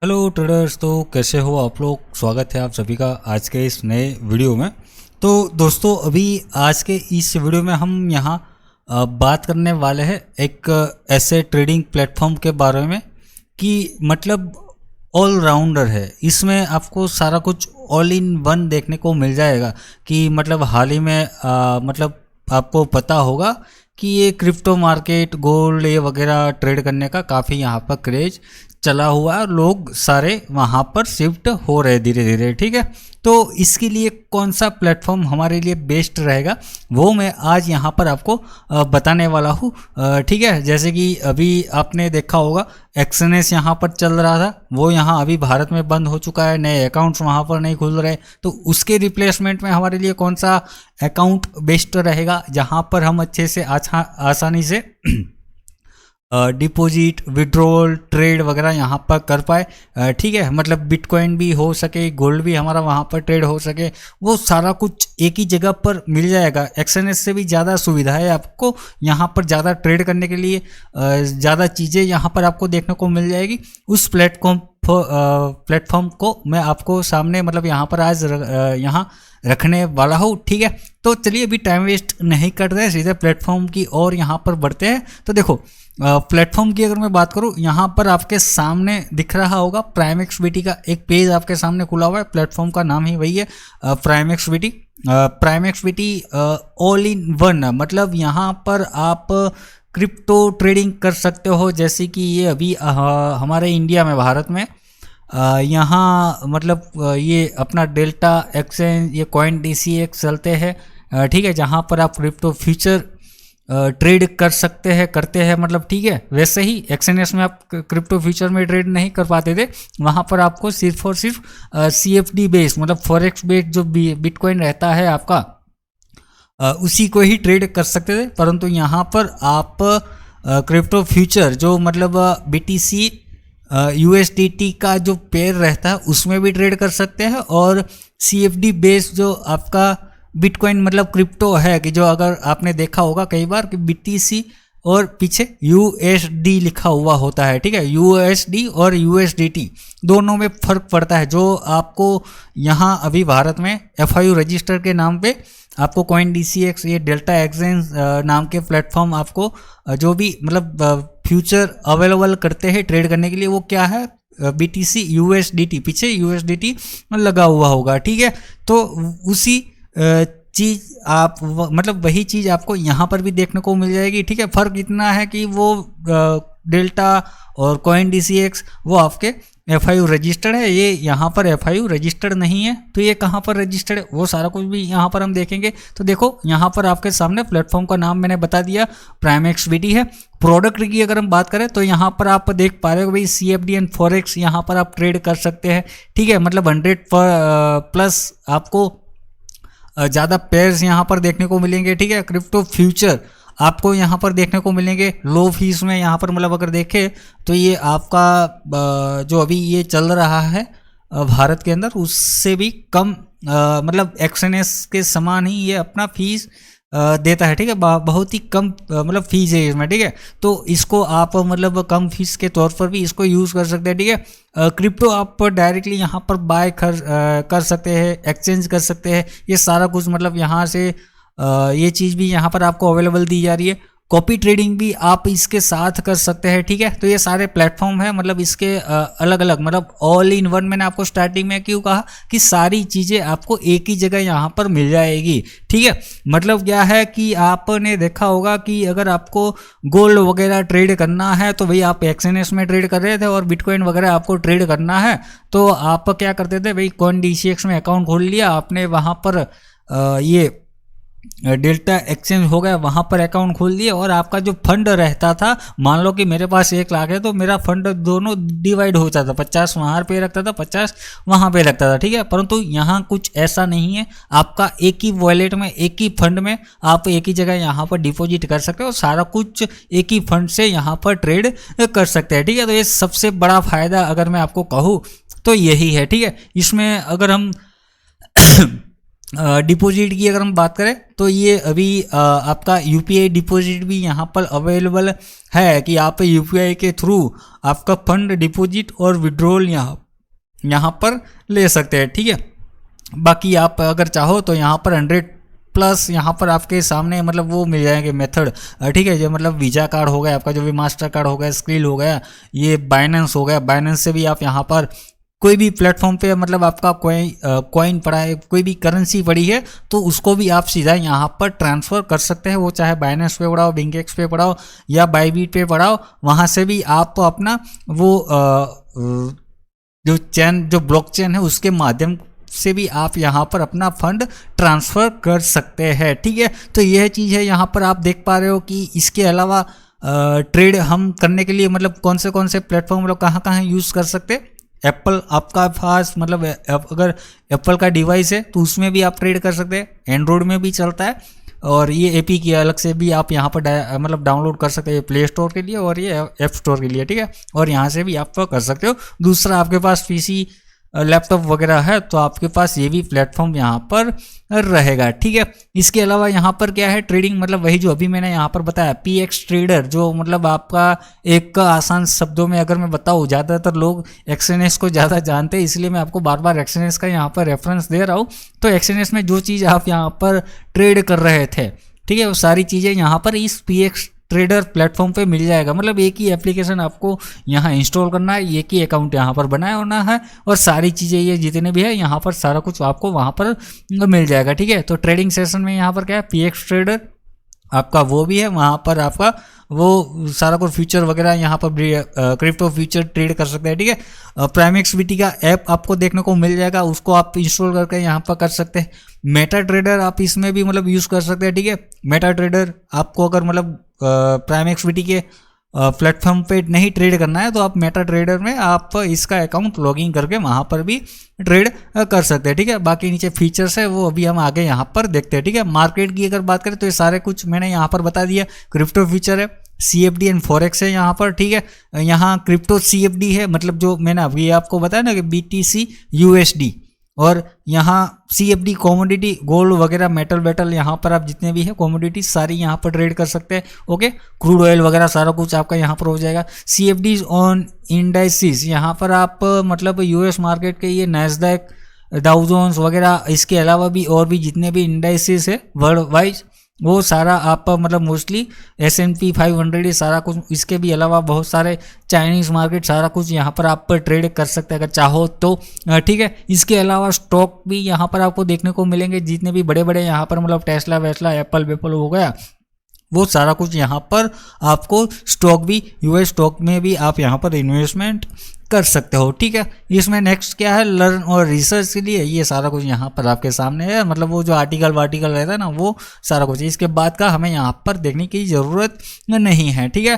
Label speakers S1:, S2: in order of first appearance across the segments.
S1: Hello traders. तो कैसे हो आप लोग। स्वागत है आप सभी का आज के इस नए वीडियो में। तो दोस्तों अभी आज के इस वीडियो में हम यहाँ बात करने वाले हैं एक ऐसे ट्रेडिंग प्लेटफॉर्म के बारे में कि मतलब ऑल राउंडर है। इसमें आपको सारा कुछ ऑल इन वन देखने को मिल जाएगा कि मतलब हाल ही में मतलब आपको पता होगा कि ये क्रिप्टो मार्केट गोल्ड ये वगैरह ट्रेड करने का काफ़ी यहाँ पर क्रेज चला हुआ है और लोग सारे वहाँ पर शिफ्ट हो रहे धीरे धीरे। ठीक है, तो इसके लिए कौन सा प्लेटफॉर्म हमारे लिए बेस्ट रहेगा वो मैं आज यहाँ पर आपको बताने वाला हूँ। ठीक है, जैसे कि अभी आपने देखा होगा एक्सएनएस यहाँ पर चल रहा था, वो यहाँ अभी भारत में बंद हो चुका है, नए अकाउंट्स वहाँ पर नहीं खुल रहे। तो उसके रिप्लेसमेंट में हमारे लिए कौन सा अकाउंट बेस्ट रहेगा जहाँ पर हम अच्छे से आसानी से डिपॉजिट विड्रॉल ट्रेड वगैरह यहाँ पर कर पाए। ठीक है, मतलब बिटकॉइन भी हो सके, गोल्ड भी हमारा वहाँ पर ट्रेड हो सके, वो सारा कुछ एक ही जगह पर मिल जाएगा। एक्सएनएस से भी ज़्यादा सुविधा है आपको यहाँ पर ज़्यादा ट्रेड करने के लिए, ज़्यादा चीज़ें यहाँ पर आपको देखने को मिल जाएगी। उस प्लेटफॉर्म को मैं आपको सामने मतलब यहाँ पर आज यहाँ रखने वाला हूँ। ठीक है, तो चलिए अभी टाइम वेस्ट नहीं कर रहे, सीधे प्लेटफॉर्म की और यहाँ पर बढ़ते हैं। तो देखो प्लेटफॉर्म की अगर मैं बात करूँ, यहाँ पर आपके सामने दिख रहा होगा प्राइमएक्सबीटी का एक पेज आपके सामने खुला हुआ है। प्लेटफॉर्म का नाम ही वही है प्राइमएक्सबीटी। प्राइमएक्सबीटी ऑल इन वन, मतलब यहाँ पर आप क्रिप्टो ट्रेडिंग कर सकते हो। जैसे कि ये अभी हमारे इंडिया में भारत में यहाँ मतलब ये अपना डेल्टा एक्सचेंज ये CoinDCX चलते हैं। ठीक है, जहाँ पर आप क्रिप्टो फ्यूचर ट्रेड कर सकते हैं करते हैं मतलब। ठीक है, वैसे ही एक्सएनएस में आप क्रिप्टो फ्यूचर में ट्रेड नहीं कर पाते थे, वहाँ पर आपको सिर्फ और सिर्फ CFD बेस मतलब फॉरेक्स बेस जो बिटकॉइन रहता है आपका उसी को ही ट्रेड कर सकते थे। परंतु यहाँ पर आप क्रिप्टो फ्यूचर जो मतलब BTC USDT का जो पेयर रहता है उसमें भी ट्रेड कर सकते हैं, और CFD बेस जो आपका बिटकॉइन मतलब क्रिप्टो है कि जो अगर आपने देखा होगा कई बार कि BTC और पीछे USD लिखा हुआ होता है। ठीक है, USD और USDT दोनों में फ़र्क पड़ता है। जो आपको यहाँ अभी भारत में FIU रजिस्टर के नाम पे आपको CoinDCX ये डेल्टा एक्सचेंज नाम के प्लेटफॉर्म आपको जो भी मतलब फ्यूचर अवेलेबल करते हैं ट्रेड करने के लिए, वो क्या है BTC USDT, पीछे USDT लगा हुआ होगा। ठीक है, तो उसी चीज़ आप मतलब वही चीज़ आपको यहाँ पर भी देखने को मिल जाएगी। ठीक है, फ़र्क इतना है कि वो डेल्टा और CoinDCX वो आपके FIU रजिस्टर्ड है, ये यहाँ पर FIU रजिस्टर्ड नहीं है। तो ये कहाँ पर रजिस्टर्ड है वो सारा कुछ भी यहाँ पर हम देखेंगे। तो देखो यहाँ पर आपके सामने प्लेटफॉर्म का नाम मैंने बता दिया प्राइमएक्सबीटी है। प्रोडक्ट की अगर हम बात करें तो यहाँ पर आप देख पा रहे हो भाई CFD एंड फॉरेक्स यहाँ पर आप ट्रेड कर सकते हैं। ठीक है, मतलब 100+ आपको ज़्यादा पेयर्स यहाँ पर देखने को मिलेंगे। ठीक है, क्रिप्टो फ्यूचर आपको यहाँ पर देखने को मिलेंगे लो फीस में। यहाँ पर मतलब अगर देखें तो ये आपका जो अभी ये चल रहा है भारत के अंदर उससे भी कम मतलब एक्सएनएस के समान ही ये अपना फीस देता है। ठीक है, बहुत ही कम मतलब फीस है इसमें। ठीक है, तो इसको आप मतलब कम फीस के तौर पर भी इसको यूज़ कर सकते हैं। ठीक है, क्रिप्टो आप डायरेक्टली यहाँ पर बाय कर सकते हैं, एक्सचेंज कर सकते हैं, ये सारा कुछ मतलब यहाँ से ये चीज़ भी यहाँ पर आपको अवेलेबल दी जा रही है। कॉपी ट्रेडिंग भी आप इसके साथ कर सकते हैं। ठीक है, तो ये सारे प्लेटफॉर्म है मतलब इसके अलग अलग मतलब ऑल इन वन। मैंने आपको स्टार्टिंग में क्यों कहा कि सारी चीज़ें आपको एक ही जगह यहाँ पर मिल जाएगी। ठीक है, मतलब क्या है कि आपने देखा होगा कि अगर आपको गोल्ड वगैरह ट्रेड करना है तो भाई आप एक्सएनएस में ट्रेड कर रहे थे, और बिटकॉइन वगैरह आपको ट्रेड करना है तो आप क्या करते थे भाई CoinDCX में अकाउंट खोल लिया आपने, वहाँ पर ये डेल्टा एक्सचेंज हो गया, वहाँ पर अकाउंट खोल दिए, और आपका जो फंड रहता था, मान लो कि मेरे पास 1 लाख है तो मेरा फंड दोनों डिवाइड हो जाता था, 50 वहाँ पे रखता था 50 वहाँ पे रखता था। ठीक है, परंतु यहाँ कुछ ऐसा नहीं है, आपका एक ही वॉलेट में एक ही फंड में आप एक ही जगह यहाँ पर डिपॉजिट कर सकते हो, सारा कुछ एक ही फंड से यहाँ पर ट्रेड कर सकते हैं। ठीक है, तो ये सबसे बड़ा फ़ायदा अगर मैं आपको कहूँ तो यही है। ठीक है, इसमें अगर हम डिपॉजिट की अगर हम बात करें तो ये अभी आपका यूपीआई डिपॉजिट भी यहाँ पर अवेलेबल है कि आप यूपीआई के थ्रू आपका फंड डिपॉजिट और विड्रॉल यहाँ पर ले सकते हैं। ठीक है, बाकी आप अगर चाहो तो यहाँ पर 100+ यहाँ पर आपके सामने मतलब वो मिल जाएंगे मेथड। ठीक है, जो मतलब वीज़ा कार्ड हो गया आपका, जो भी मास्टर कार्ड हो गया, स्क्रिल हो गया, ये बाइनेंस हो गया, बाइनेंस से भी आप यहाँ पर कोई भी प्लेटफॉर्म पे मतलब आपका कॉइन पड़ा है, कोई भी करेंसी पड़ी है तो उसको भी आप सीधा यहाँ पर ट्रांसफ़र कर सकते हैं। वो चाहे बाइनेंस पे पड़ा हो, बिंगेक्स पे पड़ा हो या बाईबीट पे पड़ा हो, वहाँ से भी आप अपना वो जो ब्लॉकचेन है उसके माध्यम से भी आप यहाँ पर अपना फंड ट्रांसफ़र कर सकते हैं। ठीक है, तो यह चीज़ है यहाँ पर आप देख पा रहे हो कि इसके अलावा ट्रेड हम करने के लिए मतलब कौन से प्लेटफॉर्म मतलब कहाँ यूज़ कर सकते हैं। एप्पल आपका पास मतलब अगर एप्पल का डिवाइस है तो उसमें भी आप ट्रेड कर सकते हैं, एंड्रॉयड में भी चलता है, और ये एपी की अलग से भी आप यहाँ पर मतलब डाउनलोड कर सकते हैं प्ले स्टोर के लिए और ये ऐप स्टोर के लिए। ठीक है, और यहाँ से भी आप कर सकते हो। दूसरा, आपके पास पीसी लैपटॉप वगैरह है तो आपके पास ये भी प्लेटफॉर्म यहाँ पर रहेगा। ठीक है, इसके अलावा यहाँ पर क्या है, ट्रेडिंग मतलब वही जो अभी मैंने यहाँ पर बताया पीएक्स ट्रेडर, जो मतलब आपका एक आसान शब्दों में अगर मैं बताऊँ, ज़्यादातर लोग एक्सएनएस को ज़्यादा जानते हैं इसलिए मैं आपको बार बार एक्सएनएस का यहाँ पर रेफरेंस दे रहा हूँ। तो एक्सएनएस में जो चीज़ आप यहाँ पर ट्रेड कर रहे थे, ठीक है, वो सारी चीज़ें यहाँ पर इस पीएक्स ट्रेडर प्लेटफॉर्म पे मिल जाएगा। मतलब एक ही एप्लीकेशन आपको यहाँ इंस्टॉल करना है, एक ही अकाउंट यहाँ पर बनाया होना है और सारी चीज़ें ये जितने भी है यहाँ पर सारा कुछ आपको वहाँ पर मिल जाएगा। ठीक है, तो ट्रेडिंग सेशन में यहाँ पर क्या है, पीएक्स ट्रेडर आपका वो भी है, वहाँ पर आपका वो सारा कुछ फ्यूचर वगैरह यहाँ पर क्रिप्टो फ्यूचर ट्रेड कर सकते हैं। ठीक है, प्राइमेक्सबीटी का ऐप आपको देखने को मिल जाएगा, उसको आप इंस्टॉल करके यहाँ पर कर सकते हैं। मेटा ट्रेडर आप इसमें भी मतलब यूज़ कर सकते हैं। ठीक है, मेटा ट्रेडर आपको अगर मतलब प्राइमेक्सबीटी के प्लेटफॉर्म पे नहीं ट्रेड करना है तो आप मेटा ट्रेडर में आप इसका अकाउंट लॉगिन करके वहाँ पर भी ट्रेड कर सकते हैं। ठीक है, बाकी नीचे फीचर्स है वो अभी हम आगे यहाँ पर देखते हैं। ठीक है, मार्केट की अगर बात करें तो ये सारे कुछ मैंने यहाँ पर बता दिया। क्रिप्टो फ्यूचर है, CFD एंड फॉरेक्स है यहाँ पर। ठीक है, यहाँ क्रिप्टो CFD है, मतलब जो मैंने अभी आपको बताया ना कि BTC USD, और यहाँ CFD कॉमोडिटी, गोल्ड वगैरह, मेटल यहाँ पर आप जितने भी है कॉमोडिटी सारी यहाँ पर ट्रेड कर सकते हैं। ओके, क्रूड ऑयल वगैरह सारा कुछ आपका यहाँ पर हो जाएगा। CFDs ऑन इंडाइसिस, यहाँ पर आप मतलब US मार्केट के ये नैस्डैक, डाउ जोन्स वगैरह, इसके अलावा भी और भी जितने भी इंडाइसिस है वर्ल्ड वाइज वो सारा आप मतलब मोस्टली S&P 500 ये सारा कुछ, इसके भी अलावा बहुत सारे चाइनीज़ मार्केट सारा कुछ यहाँ पर आप ट्रेड कर सकते हैं अगर चाहो तो। ठीक है, इसके अलावा स्टॉक भी यहाँ पर आपको देखने को मिलेंगे, जितने भी बड़े बड़े यहाँ पर मतलब टेस्ला वेस्ला एप्पल वेप्पल हो गया, वो सारा कुछ यहाँ पर आपको स्टॉक भी US स्टॉक में भी आप यहाँ पर इन्वेस्टमेंट कर सकते हो। ठीक है, इसमें नेक्स्ट क्या है, लर्न और रिसर्च के लिए ये सारा कुछ यहाँ पर आपके सामने है, मतलब वो जो आर्टिकल वार्टिकल रहता है ना वो सारा कुछ, इसके बाद का हमें यहाँ पर देखने की ज़रूरत नहीं है। ठीक है,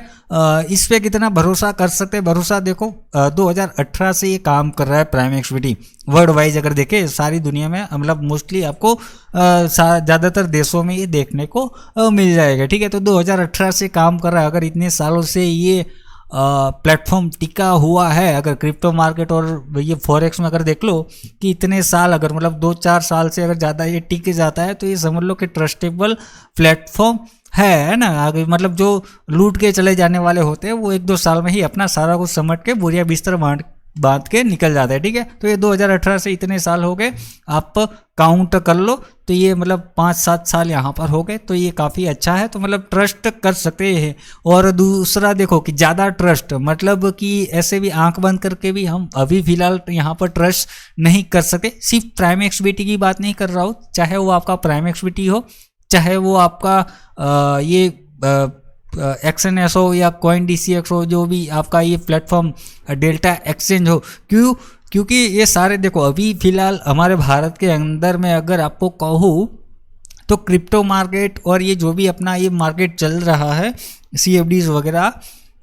S1: इस पर कितना भरोसा कर सकते हैं, भरोसा देखो 2018 से ये काम कर रहा है प्राइमेक्सबीटी वर्ल्ड वाइज। अगर देखें सारी दुनिया में मतलब मोस्टली आपको ज़्यादातर देशों में ये देखने को मिल जाएगा। ठीक है, तो 2018 से काम कर रहा है, अगर इतने सालों से ये प्लेटफॉर्म टिका हुआ है, अगर क्रिप्टो मार्केट और ये फॉरेक्स में अगर देख लो कि इतने साल अगर मतलब 2-4 साल से अगर ज़्यादा ये टिक जाता है तो ये समझ लो कि ट्रस्टेबल प्लेटफॉर्म है ना। आगे मतलब जो लूट के चले जाने वाले होते हैं वो 1-2 साल में ही अपना सारा कुछ समेट के बोरिया बिस्तर बांध के निकल जाता है। ठीक है, तो ये 2018 से इतने साल हो गए, आप काउंट कर लो तो ये मतलब 5-7 साल यहाँ पर हो गए, तो ये काफ़ी अच्छा है, तो मतलब ट्रस्ट कर सकते हैं। और दूसरा देखो कि ज़्यादा ट्रस्ट मतलब कि ऐसे भी आंख बंद करके भी हम अभी फिलहाल यहाँ पर ट्रस्ट नहीं कर सकते। सिर्फ प्राइमेक्सबीटी की बात नहीं कर रहा हूँ, चाहे वो आपका प्राइमेक्सबीटी हो, चाहे वो आपका ये XNS हो या CoinDCX हो, जो भी आपका ये प्लेटफॉर्म डेल्टा एक्सचेंज हो। क्योंकि ये सारे देखो अभी फ़िलहाल हमारे भारत के अंदर में अगर आपको कहूँ तो क्रिप्टो मार्केट और ये जो भी अपना ये मार्केट चल रहा है CFDs वगैरह,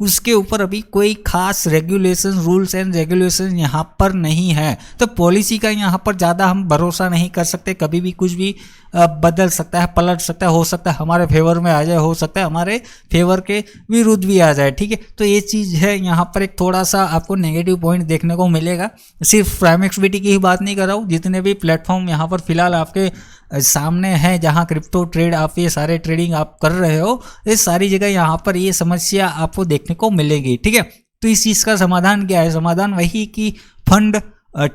S1: उसके ऊपर अभी कोई खास रेगुलेशन, रूल्स एंड रेगुलेशन यहाँ पर नहीं है, तो पॉलिसी का यहाँ पर ज़्यादा हम भरोसा नहीं कर सकते। कभी भी कुछ भी बदल सकता है, पलट सकता है, हो सकता है हमारे फेवर में आ जाए, हो सकता है हमारे फेवर के विरुद्ध भी आ जाए। ठीक है, तो ये चीज़ है, यहाँ पर एक थोड़ा सा आपको नेगेटिव पॉइंट देखने को मिलेगा। सिर्फ प्राइम एक्सबीटी की ही बात नहीं कर रहा हूँ, जितने भी प्लेटफॉर्म यहाँ पर फिलहाल आपके सामने है जहाँ क्रिप्टो ट्रेड आप ये सारे ट्रेडिंग आप कर रहे हो, इस सारी जगह यहाँ पर ये समस्या आपको देखने को मिलेगी। ठीक है, तो इस चीज़ का समाधान क्या है? समाधान वही कि फंड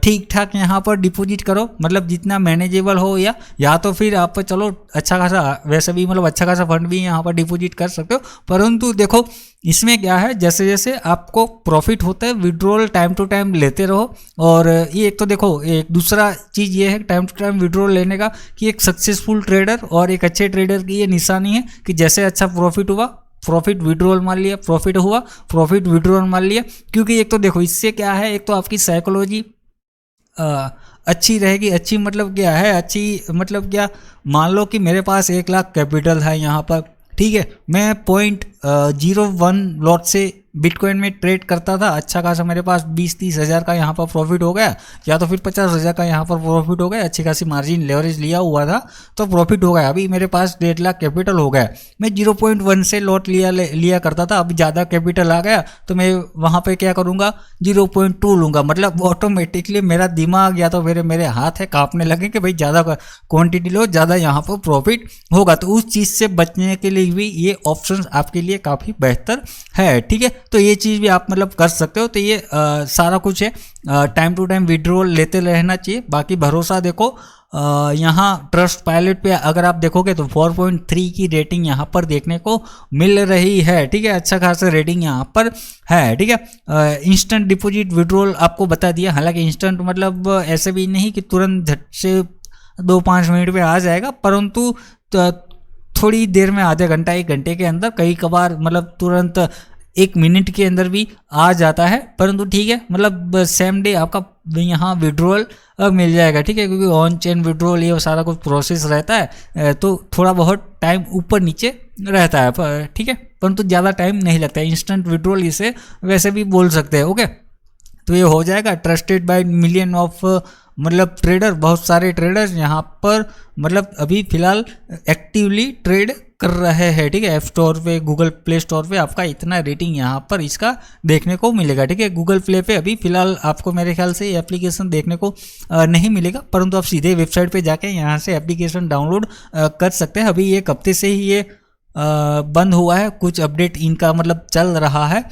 S1: ठीक ठाक यहाँ पर डिपॉजिट करो, मतलब जितना मैनेजेबल हो, या तो फिर आप चलो अच्छा खासा, वैसे भी मतलब अच्छा खासा फंड भी यहाँ पर डिपॉजिट कर सकते हो। परंतु देखो इसमें क्या है, जैसे जैसे आपको प्रॉफिट होता है विड्रॉल टाइम टू टाइम लेते रहो। और ये एक तो देखो, एक दूसरा चीज़ ये है टाइम टू टाइम विड्रॉल लेने का कि एक सक्सेसफुल ट्रेडर और एक अच्छे ट्रेडर की ये निशानी है कि जैसे अच्छा प्रॉफिट हुआ, प्रॉफिट विड्रॉल मान लिया, प्रॉफिट हुआ, प्रॉफिट विड्रॉल मान लिया। क्योंकि एक तो देखो इससे क्या है, एक तो आपकी साइकोलॉजी अच्छी रहेगी। अच्छी मतलब क्या है, अच्छी मतलब क्या, मान लो कि मेरे पास 1 लाख कैपिटल है यहाँ पर, ठीक है, मैं 0.01 लॉट से बिटकॉइन में ट्रेड करता था, अच्छा खासा मेरे पास 20-30 हज़ार का यहाँ पर प्रॉफिट हो गया, या तो फिर 50 हज़ार का यहाँ पर प्रॉफिट हो गया, अच्छी खासी मार्जिन लेवरेज लिया हुआ था तो प्रॉफिट हो गया। अभी मेरे पास 1.5 लाख कैपिटल हो गया, मैं 0.1 से लॉट लिया करता था, अभी ज़्यादा कैपिटल आ गया तो मैं वहाँ पे क्या करूँगा, 0.2 लूँगा। मतलब ऑटोमेटिकली मेरा दिमाग या तो मेरे हाथ है काँपने लगे कि भाई ज़्यादा क्वान्टिटी लो, ज़्यादा यहाँ पर प्रॉफिट होगा। तो उस चीज़ से बचने के लिए भी ये ऑप्शन आपके लिए काफ़ी बेहतर है। ठीक है, तो ये चीज़ भी आप मतलब कर सकते हो। तो ये सारा कुछ है, टाइम टू टाइम विड्रॉल लेते रहना चाहिए। बाकी भरोसा देखो यहाँ ट्रस्ट पायलट पे अगर आप देखोगे तो 4.3 की रेटिंग यहाँ पर देखने को मिल रही है। ठीक है, अच्छा खासा रेटिंग यहाँ पर है। ठीक है, इंस्टेंट डिपॉजिट विड्रॉल आपको बता दिया, हालांकि इंस्टेंट मतलब ऐसे भी नहीं कि तुरंत झट से 2-5 मिनट में आ जाएगा, परंतु थोड़ी देर में, आधे घंटा 1 घंटे के अंदर, कई कबार मतलब तुरंत 1 मिनट के अंदर भी आ जाता है। परंतु ठीक है, मतलब सेम डे आपका यहाँ विड्रॉल मिल जाएगा। ठीक है, क्योंकि ऑन चेन विड्रॉल ये सारा कुछ प्रोसेस रहता है तो थोड़ा बहुत टाइम ऊपर नीचे रहता है। ठीक है, परंतु ज़्यादा टाइम नहीं लगता है। इंस्टेंट विड्रॉल इसे वैसे भी बोल सकते हैं। ओके, तो ये हो जाएगा। ट्रस्टेड बाय मिलियन ऑफ मतलब ट्रेडर, बहुत सारे ट्रेडर्स यहाँ पर मतलब अभी फिलहाल एक्टिवली ट्रेड कर रहे हैं। ठीक है, ऐप स्टोर पे, गूगल प्ले स्टोर पे आपका इतना रेटिंग यहाँ पर इसका देखने को मिलेगा। ठीक है, गूगल प्ले पे अभी फिलहाल आपको मेरे ख्याल से एप्लीकेशन देखने को नहीं मिलेगा, परंतु आप सीधे वेबसाइट पे जाके यहाँ से एप्लीकेशन डाउनलोड कर सकते हैं। अभी 1 हफ्ते से ही ये बंद हुआ है, कुछ अपडेट इनका मतलब चल रहा है।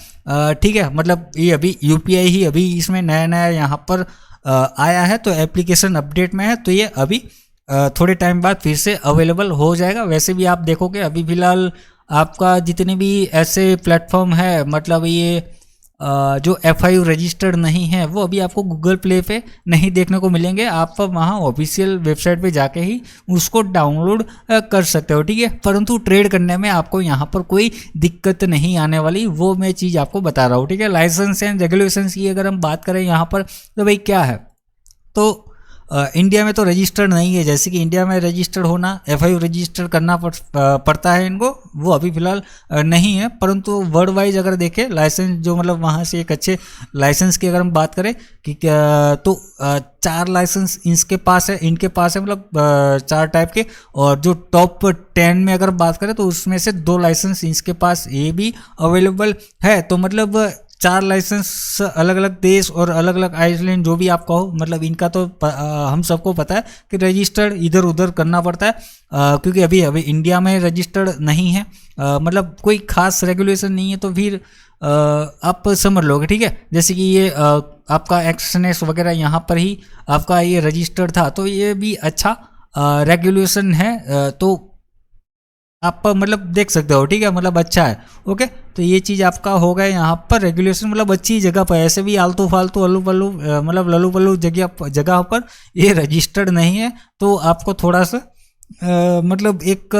S1: ठीक है, मतलब ये अभी यूपीआई ही अभी इसमें नया यहाँ पर आया है, तो एप्लीकेशन अपडेट में है, तो ये अभी थोड़े टाइम बाद फिर से अवेलेबल हो जाएगा। वैसे भी आप देखोगे अभी फिलहाल आपका जितने भी ऐसे प्लेटफॉर्म है, मतलब ये जो FIU रजिस्टर्ड नहीं है वो अभी आपको गूगल प्ले पे नहीं देखने को मिलेंगे। आप वहाँ ऑफिशियल वेबसाइट पे जाके ही उसको डाउनलोड कर सकते हो। ठीक है, परंतु ट्रेड करने में आपको यहाँ पर कोई दिक्कत नहीं आने वाली, वो मैं चीज़ आपको बता रहा हूँ। ठीक है, लाइसेंस एंड रेगुलेशंस की अगर हम बात करें यहाँ पर, तो भाई क्या है, तो इंडिया में तो रजिस्टर्ड नहीं है। जैसे कि इंडिया में रजिस्टर्ड होना, FIU रजिस्टर्ड करना पड़ता है इनको, वो अभी फिलहाल नहीं है। परंतु वर्ल्ड वाइज अगर देखें लाइसेंस, जो मतलब वहाँ से एक अच्छे लाइसेंस की अगर हम बात करें कि तो 4 लाइसेंस इनके पास है, मतलब 4 टाइप के। और जो टॉप 10 में अगर बात करें तो उसमें से 2 लाइसेंस इनके पास ये भी अवेलेबल है। तो मतलब 4 लाइसेंस अलग अलग देश और अलग अलग आइलैंड, जो भी आप कहो, मतलब इनका तो हम सबको पता है कि रजिस्टर्ड इधर उधर करना पड़ता है, क्योंकि अभी इंडिया में रजिस्टर्ड नहीं है, मतलब कोई खास रेगुलेशन नहीं है। तो फिर आप समझ लोगे। ठीक है, जैसे कि ये आपका एक्सएनएस वगैरह यहाँ पर ही आपका ये रजिस्टर्ड था, तो ये भी अच्छा रेगुलेशन है, तो आप मतलब देख सकते हो। ठीक है, मतलब अच्छा है। ओके, तो ये चीज़ आपका हो गया यहाँ पर रेगुलेशन, मतलब अच्छी जगह पर। ऐसे भी आलतू फालतू अल्लू पल्लू मतलब लल्लू पल्लू जगह पर ये रजिस्टर्ड नहीं है, तो आपको थोड़ा सा मतलब एक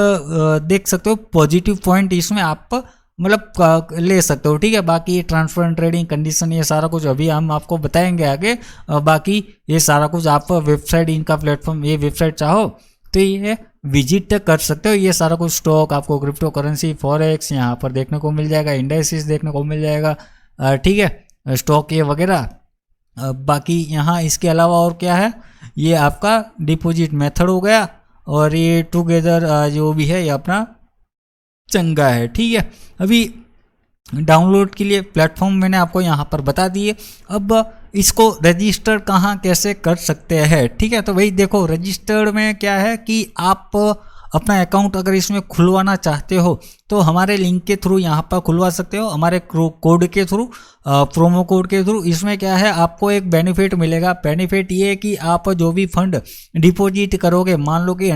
S1: देख सकते हो पॉजिटिव पॉइंट इसमें आप मतलब ले सकते हो। ठीक है, बाकी ये ट्रांसफर ट्रेडिंग कंडीशन ये सारा कुछ अभी हम आपको बताएंगे आगे। बाकी ये सारा कुछ आप वेबसाइट, इनका प्लेटफॉर्म, ये वेबसाइट चाहो तो ये विजिट कर सकते हो। ये सारा कुछ स्टॉक आपको, क्रिप्टो करेंसी, फॉरेक्स यहाँ पर देखने को मिल जाएगा, इंडाइसिस देखने को मिल जाएगा। ठीक है, स्टॉक ये वगैरह। बाकी यहाँ इसके अलावा और क्या है, ये आपका डिपॉजिट मेथड हो गया। और ये टुगेदर जो भी है ये अपना चंगा है। ठीक है, अभी डाउनलोड के लिए प्लेटफॉर्म मैंने आपको यहाँ पर बता दिए। अब इसको रजिस्टर कहाँ कैसे कर सकते हैं, ठीक है। तो भाई देखो, रजिस्टर्ड में क्या है कि आप अपना अकाउंट अगर इसमें खुलवाना चाहते हो तो हमारे लिंक के थ्रू यहाँ पर खुलवा सकते हो, हमारे कोड के थ्रू, प्रोमो कोड के थ्रू। इसमें क्या है, आपको एक बेनिफिट मिलेगा। बेनिफिट ये है कि आप जो भी फंड डिपॉजिट करोगे, मान लो कि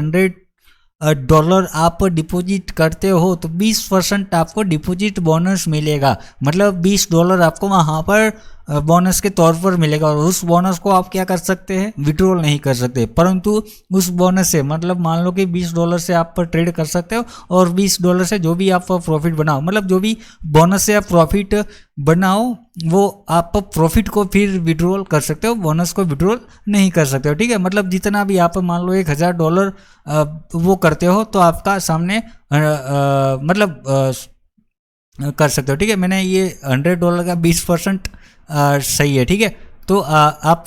S1: $100 आप डिपॉजिट करते हो तो 20% आपको डिपॉजिट बोनस मिलेगा। मतलब $20 आपको वहाँ पर बोनस के तौर पर मिलेगा, और उस बोनस को आप क्या कर सकते हैं, विड्रॉल नहीं कर सकते, परंतु उस बोनस से, मतलब मान लो कि $20 से आप ट्रेड कर सकते हो, और $20 से जो भी आप प्रॉफिट बनाओ, मतलब जो भी बोनस से आप प्रॉफिट बनाओ वो आप प्रॉफिट को फिर विड्रॉल कर सकते हो, बोनस को विड्रॉल नहीं कर सकते हो। ठीक है, मतलब जितना भी आप मान लो $1000 वो करते हो तो आपका सामने मतलब कर सकते हो। ठीक है, मैंने ये $100 का 20% सही है। ठीक है, तो आप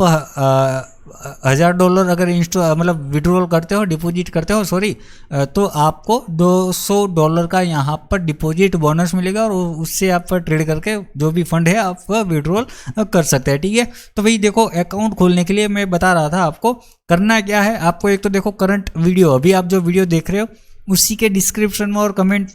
S1: $1000 अगर मतलब विड्रॉल करते हो, डिपॉजिट करते हो, सॉरी, तो आपको $200 का यहाँ पर डिपॉजिट बोनस मिलेगा, और उससे आप ट्रेड करके जो भी फंड है आप विड्रॉल कर सकते हैं। ठीक है, तो भाई देखो, अकाउंट खोलने के लिए मैं बता रहा था आपको करना क्या है। आपको एक तो देखो करंट वीडियो, अभी आप जो वीडियो देख रहे हो उसी के डिस्क्रिप्शन में और कमेंट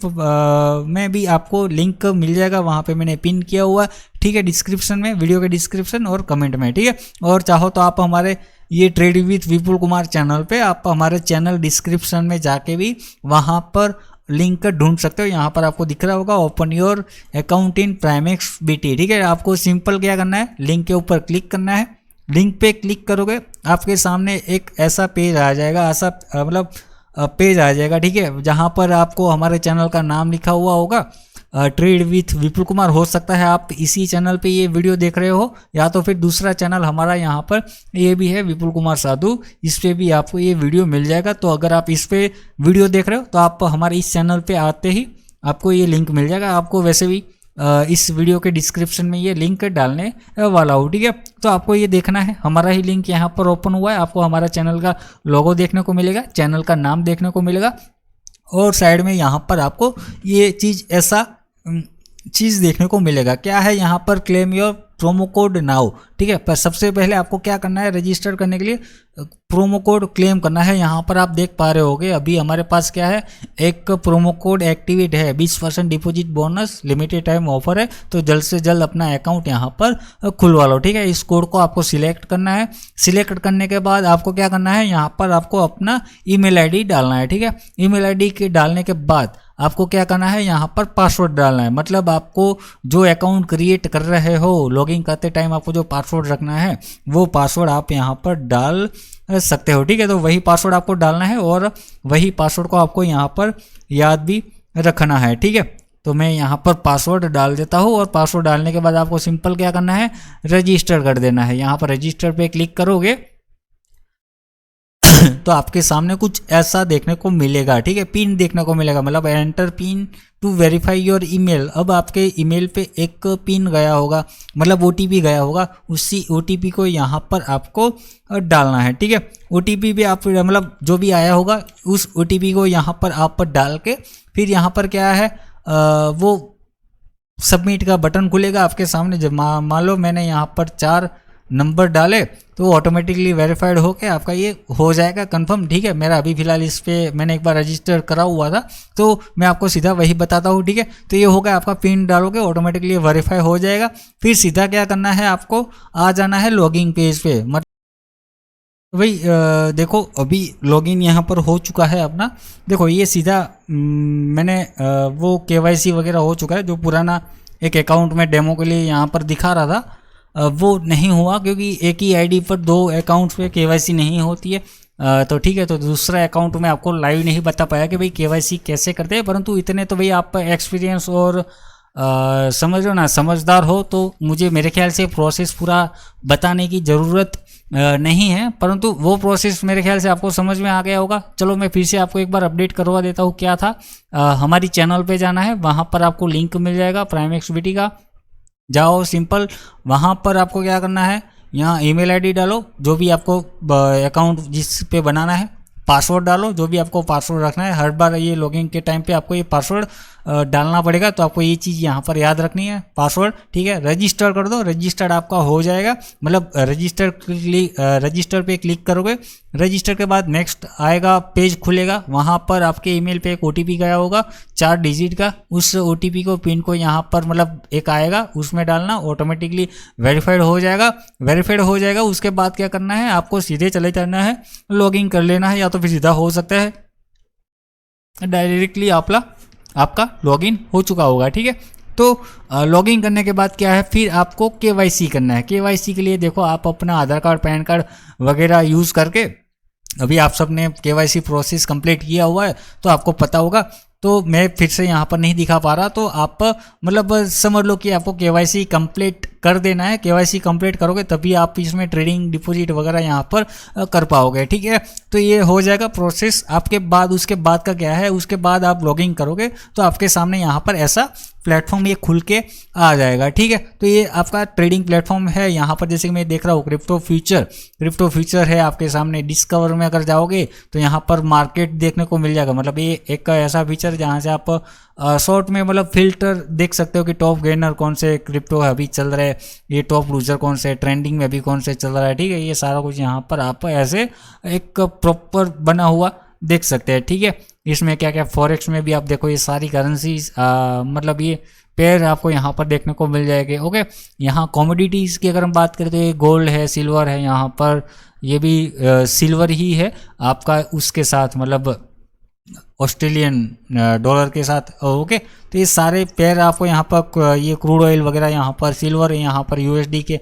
S1: में भी आपको लिंक मिल जाएगा, वहाँ पे मैंने पिन किया हुआ। ठीक है, डिस्क्रिप्शन में, वीडियो के डिस्क्रिप्शन और कमेंट में। ठीक है, और चाहो तो आप हमारे ये trade with Vipul Kumar channel पे, आप हमारे चैनल डिस्क्रिप्शन में जाके भी वहाँ पर लिंक ढूंढ सकते हो। यहाँ पर आपको दिख रहा होगा, open your account in Primex BT। ठीक है, आपको सिंपल क्या करना है, लिंक के ऊपर क्लिक करना है। लिंक पे क्लिक करोगे आपके सामने एक ऐसा पेज आ जाएगा, ऐसा मतलब पेज आ जाएगा। ठीक है, जहाँ पर आपको हमारे चैनल का नाम लिखा हुआ होगा, ट्रेड विथ विपुल कुमार। हो सकता है आप इसी चैनल पे ये वीडियो देख रहे हो, या तो फिर दूसरा चैनल हमारा यहाँ पर ये भी है, विपुल कुमार साधु, इस पे भी आपको ये वीडियो मिल जाएगा। तो अगर आप इस पे वीडियो देख रहे हो तो आप हमारे इस चैनल पे आते ही आपको ये लिंक मिल जाएगा। आपको वैसे भी इस वीडियो के डिस्क्रिप्शन में ये लिंक डालने वाला हूँ। ठीक है, तो आपको ये देखना है, हमारा ही लिंक यहाँ पर ओपन हुआ है। आपको हमारा चैनल का लोगो देखने को मिलेगा, चैनल का नाम देखने को मिलेगा, और साइड में यहाँ पर आपको ये चीज़ ऐसा चीज़ देखने को मिलेगा। क्या है यहाँ पर, claim your promo code now. ठीक है, पर सबसे पहले आपको क्या करना है, रजिस्टर करने के लिए प्रोमो कोड क्लेम करना है। यहाँ पर आप देख पा रहे होगे, अभी हमारे पास क्या है, एक प्रोमो कोड एक्टिवेट है, 20% deposit bonus, limited time offer है। तो जल्द से जल्द अपना अकाउंट यहाँ पर खुलवा लो। ठीक है, इस कोड को आपको सिलेक्ट करना है। सिलेक्ट करने के बाद आपको क्या करना है, यहाँ पर आपको अपना ईमेल आईडी डालना है। ठीक है, ईमेल आईडी के डालने के बाद आपको क्या करना है, यहाँ पर पासवर्ड डालना है। मतलब आपको जो अकाउंट क्रिएट कर रहे हो, लॉगिन करते टाइम आपको जो पासवर्ड रखना है वो पासवर्ड आप यहाँ पर डाल सकते हो। ठीक है, तो वही पासवर्ड आपको डालना है, और वही पासवर्ड को आपको यहाँ पर याद भी रखना है। ठीक है, तो मैं यहाँ पर पासवर्ड डाल देता हूँ, और पासवर्ड डालने के बाद आपको सिंपल क्या करना है, रजिस्टर कर देना है। यहाँ पर रजिस्टर पे क्लिक करोगे तो आपके सामने कुछ ऐसा देखने को मिलेगा। ठीक है, पिन देखने को मिलेगा, मतलब enter pin to verify your email. अब आपके ईमेल पे एक पिन गया होगा, मतलब OTP गया होगा, उसी OTP को यहाँ पर आपको डालना है। ठीक है, OTP भी आप मतलब जो भी आया होगा उस OTP को यहाँ पर आप डाल के फिर यहाँ पर क्या है, वो सबमिट का बटन खुलेगा आपके सामने। जब मान लो मैंने यहाँ पर 4 नंबर डाले तो ऑटोमेटिकली वेरीफाइड होके आपका ये हो जाएगा कंफर्म। ठीक है, मेरा अभी फिलहाल इस पे मैंने एक बार रजिस्टर करा हुआ था, तो मैं आपको सीधा वही बताता हूँ। ठीक है, तो ये होगा, आपका पिन डालोगे ऑटोमेटिकली वेरीफाई हो जाएगा। फिर सीधा क्या करना है, आपको आ जाना है लॉगिन पेज पे। मतलब भाई देखो, अभी लॉगिन यहाँ पर हो चुका है अपना। देखो ये सीधा मैंने वो KYC वगैरह हो चुका है, जो पुराना एक अकाउंट में डेमो के लिए यहाँ पर दिखा रहा था वो नहीं हुआ, क्योंकि एक ही आईडी पर 2 अकाउंट्स पे KYC नहीं होती है। तो ठीक है, तो दूसरा अकाउंट में आपको लाइव नहीं बता पाया कि भाई KYC कैसे करते हैं, परंतु इतने तो भाई आप एक्सपीरियंस और समझ लो ना, समझदार हो, तो मुझे मेरे ख्याल से प्रोसेस पूरा बताने की ज़रूरत नहीं है, परंतु वो प्रोसेस मेरे ख्याल से आपको समझ में आ गया होगा। चलो मैं फिर से आपको एक बार अपडेट करवा देता हूँ क्या था। हमारी चैनल पे जाना है, वहाँ पर आपको लिंक मिल जाएगा प्राइमेक्स BT का, जाओ सिंपल, वहाँ पर आपको क्या करना है, यहाँ ईमेल आईडी डालो, जो भी आपको अकाउंट जिस पे बनाना है, पासवर्ड डालो, जो भी आपको पासवर्ड रखना है। हर बार ये लॉगिन के टाइम पे आपको ये पासवर्ड डालना पड़ेगा, तो आपको ये चीज़ यहाँ पर याद रखनी है, पासवर्ड, ठीक है। रजिस्टर कर दो, रजिस्टर्ड आपका हो जाएगा, मतलब रजिस्टर पे क्लिक करोगे। रजिस्टर के बाद नेक्स्ट आएगा, पेज खुलेगा, वहाँ पर आपके ईमेल पे एक ओटीपी गया होगा 4 डिजिट का। उस ओटीपी को, पिन को यहाँ पर मतलब एक आएगा, उसमें डालना, ऑटोमेटिकली वेरीफाइड हो जाएगा। वेरीफाइड हो जाएगा, उसके बाद क्या करना है, आपको सीधे चले जाना है, लॉगिन कर लेना है, या तो फिर सीधा हो सकता है डायरेक्टली आपका लॉगिन हो चुका होगा, ठीक है। तो लॉगिन करने के बाद क्या है, फिर आपको केवाईसी करना है। केवाईसी के लिए देखो, आप अपना आधार कार्ड, पैन कार्ड वगैरह यूज़ करके, अभी आप सब ने केवाईसी प्रोसेस कंप्लीट किया हुआ है तो आपको पता होगा, तो मैं फिर से यहाँ पर नहीं दिखा पा रहा, तो आप मतलब समझ लो कि आपको केवाईसी कंप्लीट कर देना है। केवाईसी कंप्लीट करोगे तभी आप इसमें ट्रेडिंग डिपॉजिट वगैरह यहाँ पर कर पाओगे, ठीक है। तो ये हो जाएगा प्रोसेस आपके बाद। उसके बाद का क्या है, उसके बाद आप लॉगिन करोगे तो आपके सामने यहाँ पर ऐसा प्लेटफॉर्म ये खुल के आ जाएगा, ठीक है। तो ये आपका ट्रेडिंग प्लेटफॉर्म है। यहाँ पर जैसे कि मैं देख रहा हूँ क्रिप्टो फ्यूचर है आपके सामने। डिस्कवर में अगर जाओगे तो यहाँ पर मार्केट देखने को मिल जाएगा, मतलब ये एक ऐसा फीचर जहाँ से आप शॉर्ट में मतलब फिल्टर देख सकते हो कि टॉप गेनर कौन से क्रिप्टो अभी चल रहे हैं, ये टॉप लूजर कौन से, ट्रेंडिंग में अभी कौन से चल रहा है, ठीक है। ये सारा कुछ यहाँ पर आप ऐसे एक प्रॉपर बना हुआ देख सकते हैं, ठीक है। इसमें क्या क्या फॉरेक्स में भी आप देखो, ये सारी करेंसीज मतलब ये पेयर आपको यहाँ पर देखने को मिल जाएंगे, ओके। यहाँ कॉमोडिटीज़ की अगर हम बात करें तो ये गोल्ड है, सिल्वर है, यहाँ पर ये भी सिल्वर ही है आपका, उसके साथ मतलब ऑस्ट्रेलियन डॉलर के साथ, ओके। तो ये सारे पेयर आपको यहाँ पर, ये क्रूड ऑयल वगैरह यहाँ पर, सिल्वर यहाँ पर यूएसडी के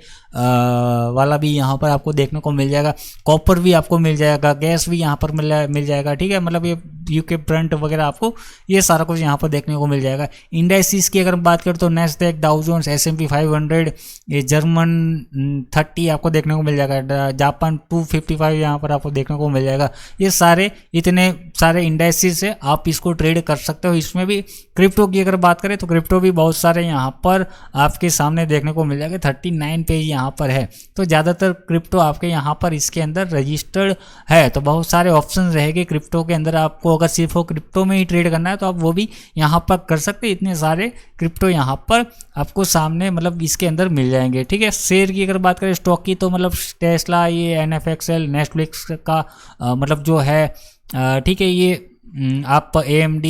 S1: वाला भी यहाँ पर आपको देखने को मिल जाएगा। कॉपर भी आपको मिल जाएगा, गैस भी यहाँ पर मिल जाएगा, ठीक है। मतलब ये यूके ब्रंट वगैरह आपको ये सारा कुछ यहाँ पर देखने को मिल जाएगा। इंडाइसिस की अगर बात करें तो नैस्डैक, डाउ जोन्स, S&P 500, ये जर्मन 30 आपको देखने को मिल जाएगा, जापान 255 यहाँ पर आपको देखने को मिल जाएगा। ये सारे इतने सारे इंडाइसिस है, आप इसको ट्रेड कर सकते हो। इसमें भी क्रिप्टो की अगर बात करें तो क्रिप्टो भी बहुत सारे यहाँ पर आपके सामने देखने को मिल जाएगा, 39 पेज यहाँ पर है। तो ज़्यादातर क्रिप्टो आपके यहाँ पर इसके अंदर रजिस्टर्ड है, तो बहुत सारे ऑप्शन रहेंगे क्रिप्टो के अंदर। आपको अगर सिर्फ वो क्रिप्टो में ही ट्रेड करना है तो आप वो भी यहाँ पर कर सकते हैं। इतने सारे क्रिप्टो यहाँ पर आपको सामने मतलब इसके अंदर मिल जाएंगे, ठीक है। शेयर की अगर बात करें, स्टॉक की, तो मतलब टेस्ला, ये NFXL, नेटफ्लिक्स का मतलब जो है, ठीक है। ये आप AMD,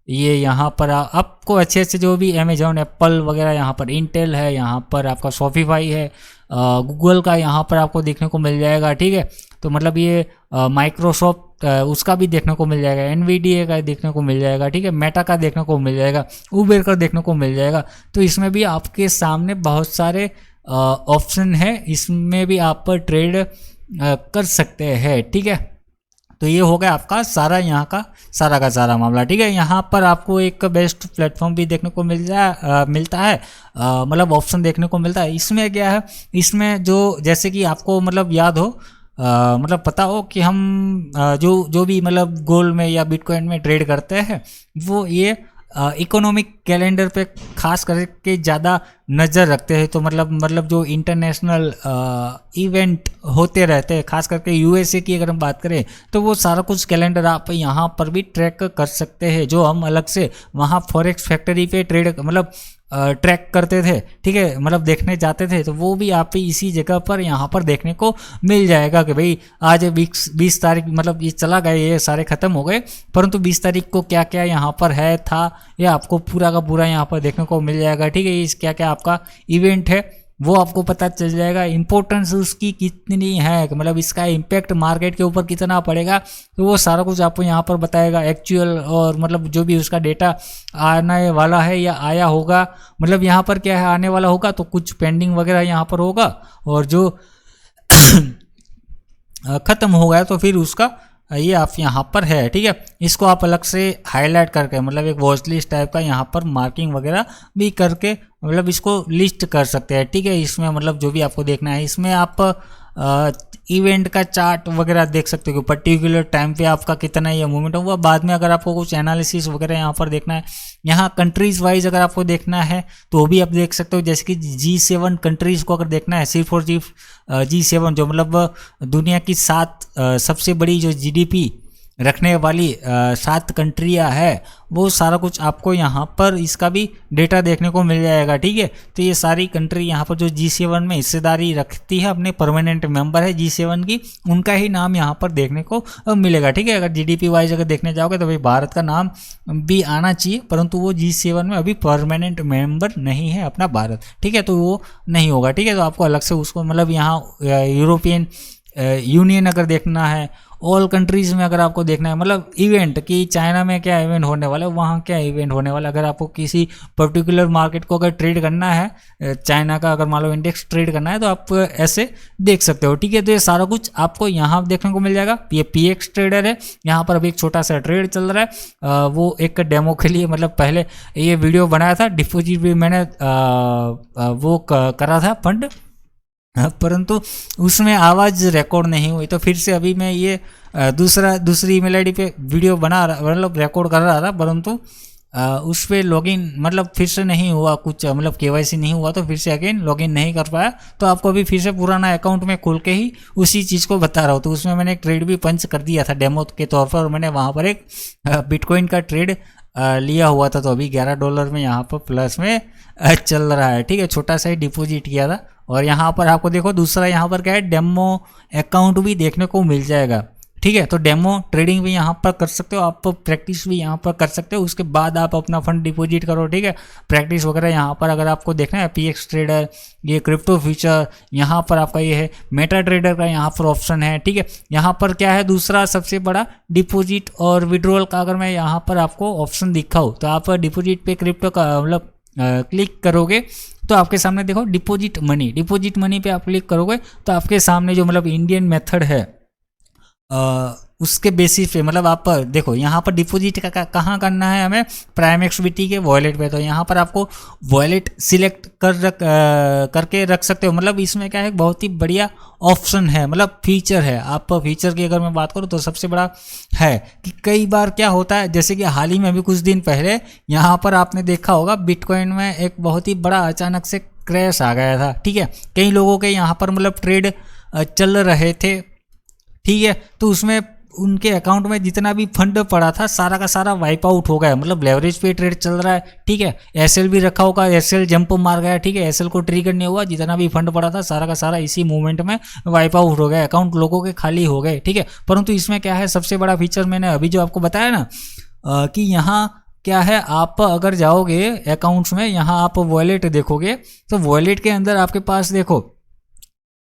S1: ये यहाँ पर आपको अच्छे अच्छे जो भी अमेजॉन, एप्पल वगैरह, यहाँ पर इंटेल है, यहाँ पर आपका शॉपिफाई है, गूगल का यहाँ पर आपको देखने को मिल जाएगा, ठीक है। तो मतलब ये माइक्रोसॉफ्ट उसका भी देखने को मिल जाएगा, NVIDIA का देखने को मिल जाएगा, ठीक है। मेटा का देखने को मिल जाएगा, उबेर का देखने को मिल जाएगा। तो इसमें भी आपके सामने बहुत सारे ऑप्शन है, इसमें भी आप ट्रेड कर सकते हैं, ठीक है। तो ये हो गया आपका सारा यहाँ का सारा मामला, ठीक है। यहाँ पर आपको एक बेस्ट प्लेटफॉर्म भी देखने को मिलता है, मतलब ऑप्शन देखने को मिलता है। इसमें क्या है, इसमें जो जैसे कि आपको मतलब याद हो, मतलब पता हो कि हम जो भी मतलब गोल्ड में या बिटकॉइन में ट्रेड करते हैं, वो ये इकोनॉमिक कैलेंडर पे खास करके ज़्यादा नज़र रखते हैं। तो मतलब जो इंटरनेशनल इवेंट होते रहते हैं, खास करके USA की अगर हम बात करें तो वो सारा कुछ कैलेंडर आप यहाँ पर भी ट्रैक कर सकते हैं। जो हम अलग से वहाँ फॉरेक्स फैक्ट्री पे ट्रेड मतलब ट्रैक करते थे, ठीक है, मतलब देखने जाते थे, तो वो भी आप इसी जगह पर यहाँ पर देखने को मिल जाएगा कि भाई आज 20 तारीख मतलब ये चला गया, ये सारे ख़त्म हो गए, परंतु 20 तारीख को क्या क्या यहाँ पर है था, ये आपको पूरा का पूरा यहाँ पर देखने को मिल जाएगा, ठीक है। इस क्या क्या आपका इवेंट है वो आपको पता चल जाएगा। इम्पोर्टेंस उसकी कितनी है, मतलब इसका इम्पैक्ट मार्केट के ऊपर कितना पड़ेगा, तो वो सारा कुछ आपको यहाँ पर बताएगा। एक्चुअल और मतलब जो भी उसका डेटा आने वाला है या आया होगा, मतलब यहाँ पर क्या है आने वाला होगा, तो कुछ पेंडिंग वगैरह यहाँ पर होगा, और जो ख़त्म हो गया तो फिर उसका ये आप यहाँ पर है, ठीक है। इसको आप अलग से हाईलाइट करके मतलब एक वॉच लिस्ट टाइप का यहाँ पर मार्किंग वगैरह भी करके मतलब इसको लिस्ट कर सकते हैं, ठीक है। इसमें मतलब जो भी आपको देखना है, इसमें आप इवेंट का चार्ट वगैरह देख सकते हो कि पर्टिकुलर टाइम पे आपका कितना ये मूवमेंट हुआ। बाद में अगर आपको कुछ एनालिसिस वगैरह यहाँ पर देखना है, यहाँ कंट्रीज़ वाइज अगर आपको देखना है तो भी आप देख सकते हो। जैसे कि G7 कंट्रीज़ को अगर देखना है, सिर्फ और सिर्फ G7 जो मतलब दुनिया की 7 सबसे बड़ी जो GDP रखने वाली 7 कंट्रियाँ है, वो सारा कुछ आपको यहाँ पर इसका भी डेटा देखने को मिल जाएगा। ठीक है, तो ये सारी कंट्री यहाँ पर जो G7 में हिस्सेदारी रखती है, अपने परमानेंट मेंबर है G7 की, उनका ही नाम यहाँ पर देखने को मिलेगा। ठीक है, अगर GDP वाइज अगर देखने जाओगे तो भाई भारत का नाम भी आना चाहिए, परंतु वो G7 में अभी परमानेंट मेंबर नहीं है अपना भारत। ठीक है, तो वो नहीं होगा। ठीक है, तो आपको अलग से उसको मतलब यहाँ यूरोपियन यूनियन अगर देखना है, ऑल कंट्रीज़ में अगर आपको देखना है, मतलब इवेंट कि चाइना में क्या इवेंट होने वाला है, वहाँ क्या इवेंट होने वाला है, अगर आपको किसी पर्टिकुलर मार्केट को अगर ट्रेड करना है, चाइना का अगर मान लो इंडेक्स ट्रेड करना है, तो आप ऐसे देख सकते हो। ठीक है, तो ये सारा कुछ आपको यहाँ देखने को मिल जाएगा। ये PX ट्रेडर है, यहाँ पर अभी एक छोटा सा ट्रेड चल रहा है, वो एक डेमो के लिए मतलब पहले ये वीडियो बनाया था, डिपॉजिट भी मैंने वो करा था फंड, परंतु उसमें आवाज़ रिकॉर्ड नहीं हुई, तो फिर से अभी मैं ये दूसरी ईमेल आईडी पे वीडियो बना रहा, मतलब रिकॉर्ड कर रहा था, परंतु उस पर लॉगिन मतलब फिर से नहीं हुआ कुछ, मतलब KYC नहीं हुआ, तो फिर से अगेन लॉगिन नहीं कर पाया। तो आपको अभी फिर से पुराना अकाउंट में खोल के ही उसी चीज़ को बता रहा हूँ। तो उसमें मैंने एक ट्रेड भी पंच कर दिया था डेमो के तौर पर, और मैंने वहाँ पर एक बिटकॉइन का ट्रेड लिया हुआ था, तो अभी $11 में यहाँ पर प्लस में चल रहा है। ठीक है, छोटा सा ही डिपॉजिट किया था। और यहाँ पर आपको देखो दूसरा यहाँ पर क्या है, डेमो अकाउंट भी देखने को मिल जाएगा। ठीक है, तो डेमो ट्रेडिंग भी यहाँ पर कर सकते हो, आप प्रैक्टिस भी यहाँ पर कर सकते हो, उसके बाद आप अपना फंड डिपॉजिट करो। ठीक है, प्रैक्टिस वगैरह यहाँ पर अगर आपको देखना है, PX ट्रेडर, ये क्रिप्टो फ्यूचर, यहाँ पर आपका ये है मेटा ट्रेडर का यहाँ पर ऑप्शन है। ठीक है, यहाँ पर क्या है दूसरा सबसे बड़ा डिपॉजिट और विड्रॉल का, अगर मैं यहाँ पर आपको ऑप्शन दिखाऊँ तो आप डिपॉजिट पे क्रिप्टो का मतलब क्लिक करोगे तो आपके सामने देखो डिपॉजिट मनी पे आप क्लिक करोगे तो आपके सामने जो मतलब इंडियन मेथड है उसके बेसिस पे मतलब आप देखो यहाँ पर डिपॉजिट का कहाँ करना है हमें, प्राइमएक्सबीटी के वॉलेट पे। तो यहाँ पर आपको वॉलेट सिलेक्ट करके रख सकते हो। मतलब इसमें क्या है, बहुत ही बढ़िया ऑप्शन है, मतलब फीचर है। आप फीचर की अगर मैं बात करूँ तो सबसे बड़ा है कि कई बार क्या होता है, जैसे कि हाल ही में अभी कुछ दिन पहले यहाँ पर आपने देखा होगा बिटकॉइन में एक बहुत ही बड़ा अचानक से क्रैश आ गया था। ठीक है, कई लोगों के यहाँ पर मतलब ट्रेड चल रहे थे। ठीक है, तो उसमें उनके अकाउंट में जितना भी फंड पड़ा था सारा का सारा वाइप आउट हो गया, मतलब लेवरेज पे ट्रेड चल रहा है। ठीक है, एसएल भी रखा होगा, एसएल जंप मार गया। ठीक है, एसएल को ट्रिगर नहीं हुआ, जितना भी फंड पड़ा था सारा का सारा इसी मूवमेंट में वाइप आउट हो गया, अकाउंट लोगों के खाली हो गए। ठीक है, परंतु इसमें क्या है, सबसे बड़ा फीचर मैंने अभी जो आपको बताया ना कि यहाँ क्या है, आप अगर जाओगे अकाउंट्स में, यहाँ आप वॉलेट देखोगे तो वॉलेट के अंदर आपके पास देखो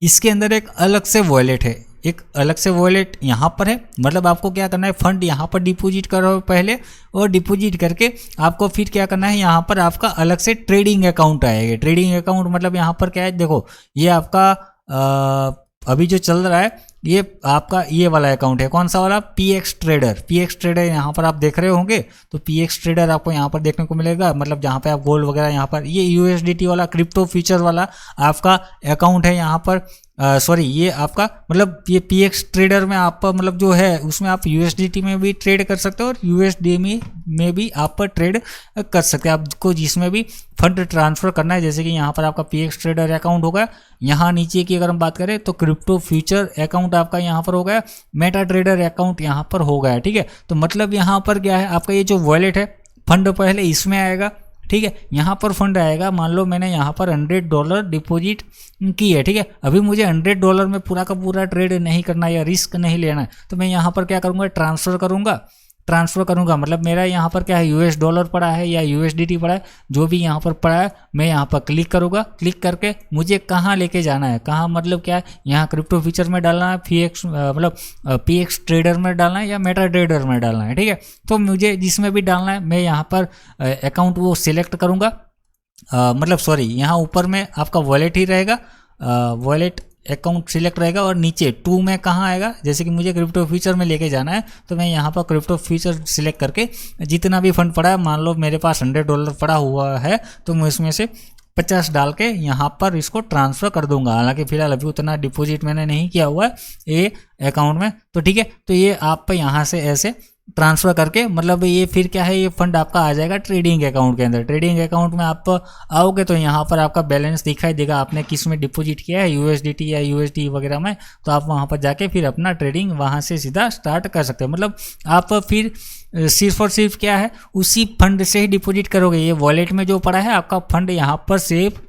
S1: इसके अंदर एक अलग से वॉलेट है, एक अलग से वॉलेट यहाँ पर है। मतलब आपको क्या करना है, फंड यहाँ पर डिपॉजिट करो पहले, और डिपॉजिट करके आपको फिर क्या करना है, यहाँ पर आपका अलग से ट्रेडिंग अकाउंट आएगा। ट्रेडिंग अकाउंट मतलब यहाँ पर क्या है, देखो ये आपका अभी जो चल रहा है ये आपका ये वाला अकाउंट है। कौन सा वाला, PX ट्रेडर यहाँ पर आप देख रहे होंगे। तो PX ट्रेडर आपको यहाँ पर देखने को मिलेगा, मतलब जहाँ पे आप गोल्ड वगैरह, यहाँ पर ये USDT वाला क्रिप्टो फ्यूचर वाला आपका अकाउंट है यहाँ पर। सॉरी, ये आपका मतलब ये PX ट्रेडर में आप मतलब जो है उसमें आप USDT में भी ट्रेड कर सकते हो और USD में भी आप ट्रेड कर सकते हैं। आपको जिसमें भी फंड ट्रांसफ़र करना है, जैसे कि यहाँ पर आपका PX ट्रेडर अकाउंट होगा, यहाँ नीचे की अगर हम बात करें तो क्रिप्टो फ्यूचर अकाउंट आपका यहाँ पर हो गया, मेटा ट्रेडर अकाउंट यहाँ पर हो गया। ठीक है, तो मतलब यहाँ पर क्या है, आपका ये जो वॉलेट है फंड पहले इसमें आएगा। ठीक है, यहाँ पर फंड आएगा, मान लो मैंने यहाँ पर $100 डिपॉजिट की है। ठीक है, अभी मुझे $100 में पूरा का पूरा ट्रेड नहीं करना है या रिस्क नहीं लेना है, तो मैं यहाँ पर क्या करूँगा, ट्रांसफ़र करूँगा। मतलब मेरा यहाँ पर क्या है, $US पड़ा है या USDT पड़ा है, जो भी यहाँ पर पड़ा है मैं यहाँ पर क्लिक करूँगा। क्लिक करके मुझे कहाँ लेके जाना है, कहाँ मतलब क्या है, यहाँ क्रिप्टो फ्यूचर में डालना है, मतलब PX ट्रेडर में डालना है या मेटा ट्रेडर में डालना है। ठीक है, तो मुझे जिसमें भी डालना है मैं यहाँ पर अकाउंट वो सिलेक्ट करूँगा। मतलब सॉरी, यहाँ ऊपर में आपका वॉलेट ही रहेगा, वॉलेट अकाउंट सिलेक्ट रहेगा, और नीचे 2 में कहाँ आएगा, जैसे कि मुझे क्रिप्टो फ्यूचर में लेके जाना है तो मैं यहाँ पर क्रिप्टो फ्यूचर सिलेक्ट करके जितना भी फंड पड़ा है, मान लो मेरे पास $100 पड़ा हुआ है तो मैं उसमें से 50 डाल के यहाँ पर इसको ट्रांसफ़र कर दूंगा। हालांकि फिलहाल अभी उतना डिपॉजिट मैंने नहीं किया हुआ है ये अकाउंट में। तो ठीक है, तो ये आप यहाँ से ऐसे ट्रांसफ़र करके मतलब ये फिर क्या है, ये फंड आपका आ जाएगा ट्रेडिंग अकाउंट के अंदर। ट्रेडिंग अकाउंट में आप आओगे तो यहाँ पर आपका बैलेंस दिखाई देगा, आपने किस में डिपॉजिट किया है, यूएसडीटी या यूएसडी वगैरह में, तो आप वहाँ पर जाके फिर अपना ट्रेडिंग वहाँ से सीधा स्टार्ट कर सकते हो। मतलब आप फिर सिर्फ और सिर्फ क्या है, उसी फंड से ही डिपॉजिट करोगे। ये वॉलेट में जो पड़ा है आपका फंड यहाँ पर सेफ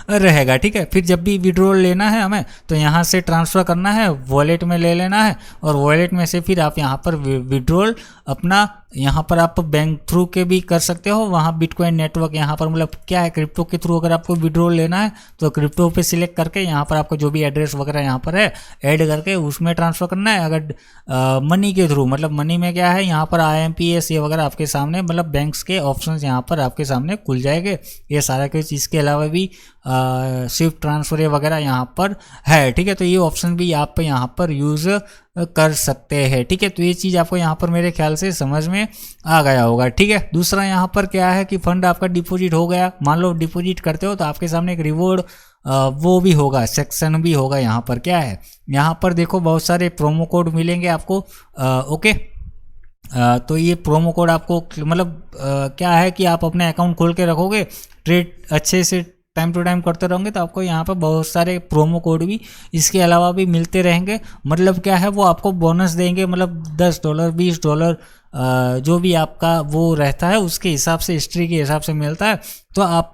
S1: रहेगा, ठीक है। फिर जब भी विड्रॉल लेना है हमें तो यहाँ से ट्रांसफ़र करना है, वॉलेट में ले लेना है, और वॉलेट में से फिर आप यहाँ पर विड्रॉल अपना यहाँ पर आप बैंक थ्रू के भी कर सकते हो। वहाँ बिटकॉइन नेटवर्क यहाँ पर मतलब क्या है, क्रिप्टो के थ्रू अगर आपको विड्रॉल लेना है तो क्रिप्टो पे सिलेक्ट करके यहाँ पर आपका जो भी एड्रेस वगैरह यहाँ पर है ऐड करके उसमें ट्रांसफ़र करना है। अगर मनी के थ्रू, मतलब मनी में क्या है, यहाँ पर IMPS ये वगैरह आपके सामने, मतलब बैंक्स के ऑप्शंस यहाँ पर आपके सामने खुल जाएंगे। ये सारा कुछ, इसके अलावा भी स्विफ्ट ट्रांसफ़र वगैरह यहाँ पर है, ठीक है। तो ये ऑप्शन भी आप यहाँ पर यूज़ कर सकते हैं, ठीक है। तो ये चीज़ आपको यहाँ पर मेरे ख्याल से समझ में आ गया होगा, ठीक है। दूसरा यहाँ पर क्या है कि फंड आपका डिपॉजिट हो गया, मान लो डिपॉजिट करते हो तो आपके सामने एक रिवॉर्ड वो भी होगा, सेक्शन भी होगा। यहाँ पर क्या है, यहाँ पर देखो बहुत सारे प्रोमो कोड मिलेंगे आपको, ओके। तो ये प्रोमो कोड आपको मतलब क्या है कि आप अपने अकाउंट खोल के रखोगे, ट्रेड अच्छे से टाइम टू टाइम करते रहोगे तो आपको यहाँ पर बहुत सारे प्रोमो कोड भी इसके अलावा भी मिलते रहेंगे। मतलब क्या है, वो आपको बोनस देंगे, मतलब $10 $20 जो भी आपका वो रहता है उसके हिसाब से, हिस्ट्री के हिसाब से मिलता है। तो आप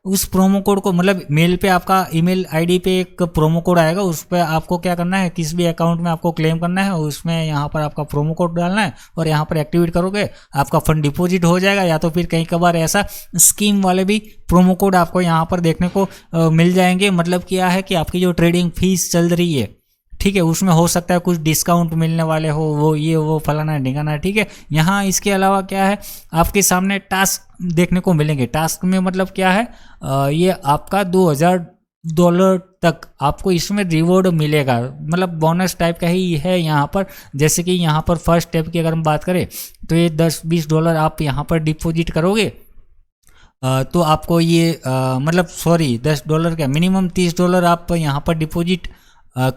S1: उस प्रोमो कोड को, मतलब मेल पे आपका ईमेल आईडी पे एक प्रोमो कोड आएगा, उस पर आपको क्या करना है, किस भी अकाउंट में आपको क्लेम करना है उसमें यहाँ पर आपका प्रोमो कोड डालना है और यहाँ पर एक्टिवेट करोगे, आपका फंड डिपॉजिट हो जाएगा। या तो फिर कई कबार ऐसा स्कीम वाले भी प्रोमो कोड आपको यहाँ पर देखने को मिल जाएंगे। मतलब क्या है कि आपकी जो ट्रेडिंग फीस चल रही है, ठीक है, उसमें हो सकता है कुछ डिस्काउंट मिलने वाले हो, वो ये वो फलाना ढिंगाना, ठीक है। यहाँ इसके अलावा क्या है, आपके सामने टास्क देखने को मिलेंगे। टास्क में मतलब क्या है, ये आपका $2000 तक आपको इसमें रिवॉर्ड मिलेगा, मतलब बोनस टाइप का ही है यहाँ पर। जैसे कि यहाँ पर फर्स्ट स्टेप की अगर हम बात करें तो ये $10-20 आप यहाँ पर डिपॉजिट करोगे तो आपको ये मतलब सॉरी $10 क्या, मिनिमम $30 आप यहाँ पर डिपॉजिट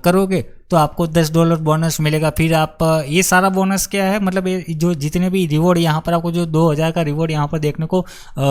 S1: करोगे तो आपको $10 बोनस मिलेगा। फिर आप ये सारा बोनस क्या है, मतलब ये जो जितने भी रिवॉर्ड यहाँ पर आपको जो 2000 का रिवॉर्ड यहाँ पर देखने को